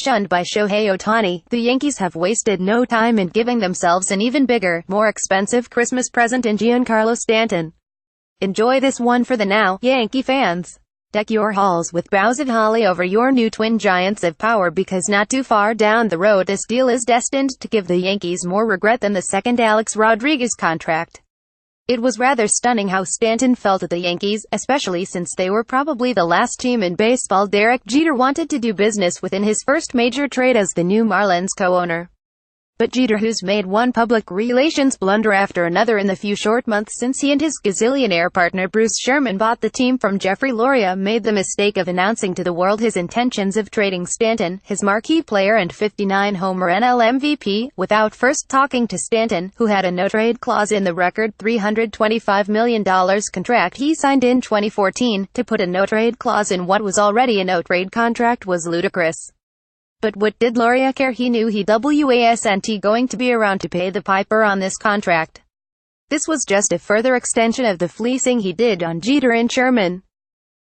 shunned by Shohei Ohtani, the Yankees have wasted no time in giving themselves an even bigger, more expensive Christmas present in Giancarlo Stanton. Enjoy this one for the now, Yankee fans. Deck your halls with boughs of holly over your new twin giants of power, because not too far down the road this deal is destined to give the Yankees more regret than the second Alex Rodriguez contract. It was rather stunning how Stanton felt at the Yankees, especially since they were probably the last team in baseball Derek Jeter wanted to do business with in his first major trade as the new Marlins co-owner. But Jeter, who's made one public relations blunder after another in the few short months since he and his gazillionaire partner Bruce Sherman bought the team from Jeffrey Loria, made the mistake of announcing to the world his intentions of trading Stanton, his marquee player and 59-homer NL MVP, without first talking to Stanton, who had a no-trade clause in the record $325 million contract he signed in 2014. To put a no-trade clause in what was already a no-trade contract was ludicrous. But what did Loria care? He knew he wasn't going to be around to pay the piper on this contract. This was just a further extension of the fleecing he did on Jeter and Sherman.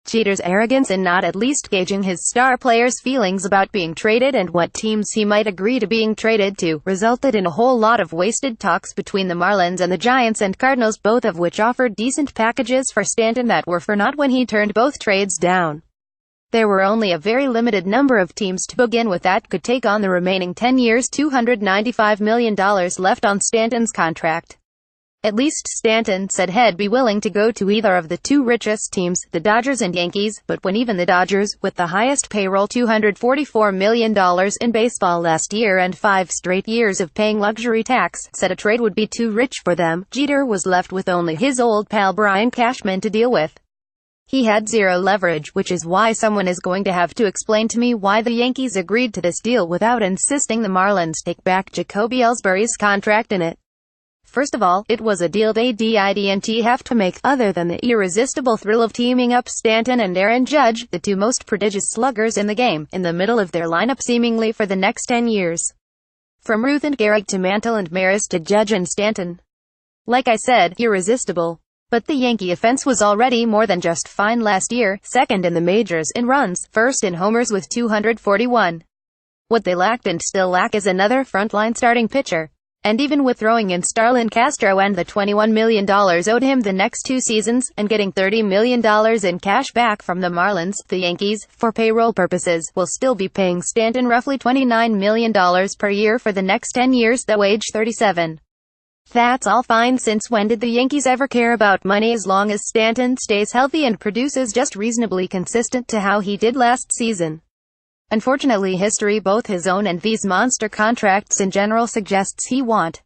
Jeter's arrogance in not at least gauging his star players' feelings about being traded and what teams he might agree to being traded to, resulted in a whole lot of wasted talks between the Marlins and the Giants and Cardinals, both of which offered decent packages for Stanton that were for naught when he turned both trades down. There were only a very limited number of teams to begin with that could take on the remaining 10 years $295 million left on Stanton's contract. At least Stanton said he'd be willing to go to either of the two richest teams, the Dodgers and Yankees, but when even the Dodgers, with the highest payroll $244 million in baseball last year and 5 straight years of paying luxury tax, said a trade would be too rich for them, Jeter was left with only his old pal Brian Cashman to deal with. He had zero leverage, which is why someone is going to have to explain to me why the Yankees agreed to this deal without insisting the Marlins take back Jacoby Ellsbury's contract in it. First of all, it was a deal they didn't have to make, other than the irresistible thrill of teaming up Stanton and Aaron Judge, the two most prodigious sluggers in the game, in the middle of their lineup seemingly for the next 10 years. From Ruth and Gehrig to Mantle and Maris to Judge and Stanton. Like I said, irresistible. But the Yankee offense was already more than just fine last year, second in the majors in runs, first in homers with 241. What they lacked and still lack is another frontline starting pitcher. And even with throwing in Starlin Castro and the $21 million owed him the next 2 seasons, and getting $30 million in cash back from the Marlins, the Yankees, for payroll purposes, will still be paying Stanton roughly $29 million per year for the next 10 years, though age 37. That's all fine. Since when did the Yankees ever care about money as long as Stanton stays healthy and produces just reasonably consistent to how he did last season? Unfortunately, history, both his own and these monster contracts in general, suggests he won't.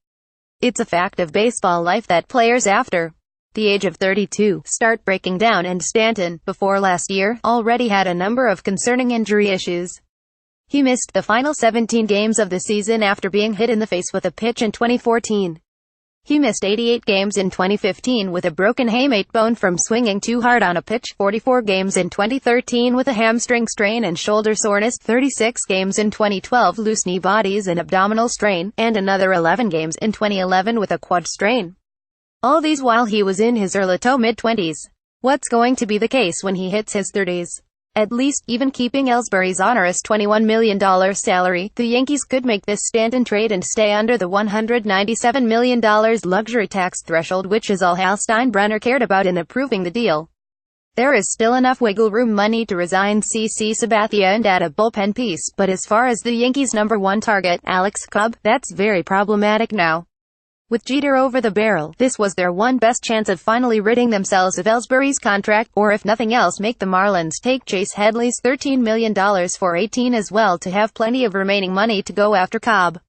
It's a fact of baseball life that players after the age of 32 start breaking down, and Stanton, before last year, already had a number of concerning injury issues. He missed the final 17 games of the season after being hit in the face with a pitch in 2014. He missed 88 games in 2015 with a broken hamate bone from swinging too hard on a pitch, 44 games in 2013 with a hamstring strain and shoulder soreness, 36 games in 2012 loose knee bodies and abdominal strain, and another 11 games in 2011 with a quad strain. All these while he was in his early to mid-20s. What's going to be the case when he hits his 30s? At least, even keeping Ellsbury's onerous $21 million salary, the Yankees could make this Stanton trade and stay under the $197 million luxury tax threshold, which is all Hal Steinbrenner cared about in approving the deal. There is still enough wiggle room money to resign CC Sabathia and add a bullpen piece, but as far as the Yankees' number 1 target, Alex Cobb, that's very problematic now. With Jeter over the barrel, this was their one best chance of finally ridding themselves of Ellsbury's contract, or if nothing else, make the Marlins take Chase Headley's $13 million for 18 as well to have plenty of remaining money to go after Cobb.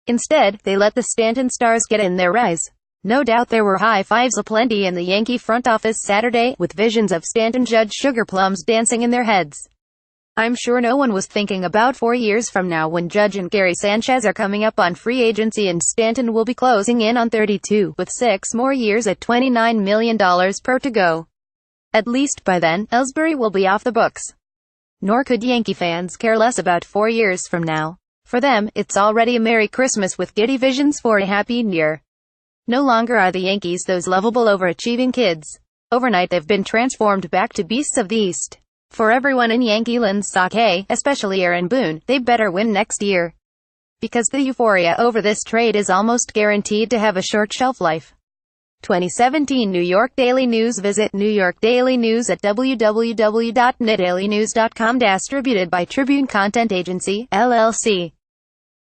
Instead, they let the Stanton stars get in their rise. No doubt there were high fives aplenty in the Yankee front office Saturday, with visions of Stanton Judge sugar plums dancing in their heads. I'm sure no one was thinking about 4 years from now, when Judge and Gary Sanchez are coming up on free agency and Stanton will be closing in on 32, with 6 more years at $29 million per to go. At least by then, Ellsbury will be off the books. Nor could Yankee fans care less about 4 years from now. For them, it's already a Merry Christmas with giddy visions for a Happy New Year. No longer are the Yankees those lovable overachieving kids. Overnight they've been transformed back to beasts of the East. For everyone in Yankee land's sake, especially Aaron Boone, they better win next year. Because the euphoria over this trade is almost guaranteed to have a short shelf life. 2017 New York Daily News. Visit New York Daily News at www.newdailynews.com. Distributed by Tribune Content Agency, LLC.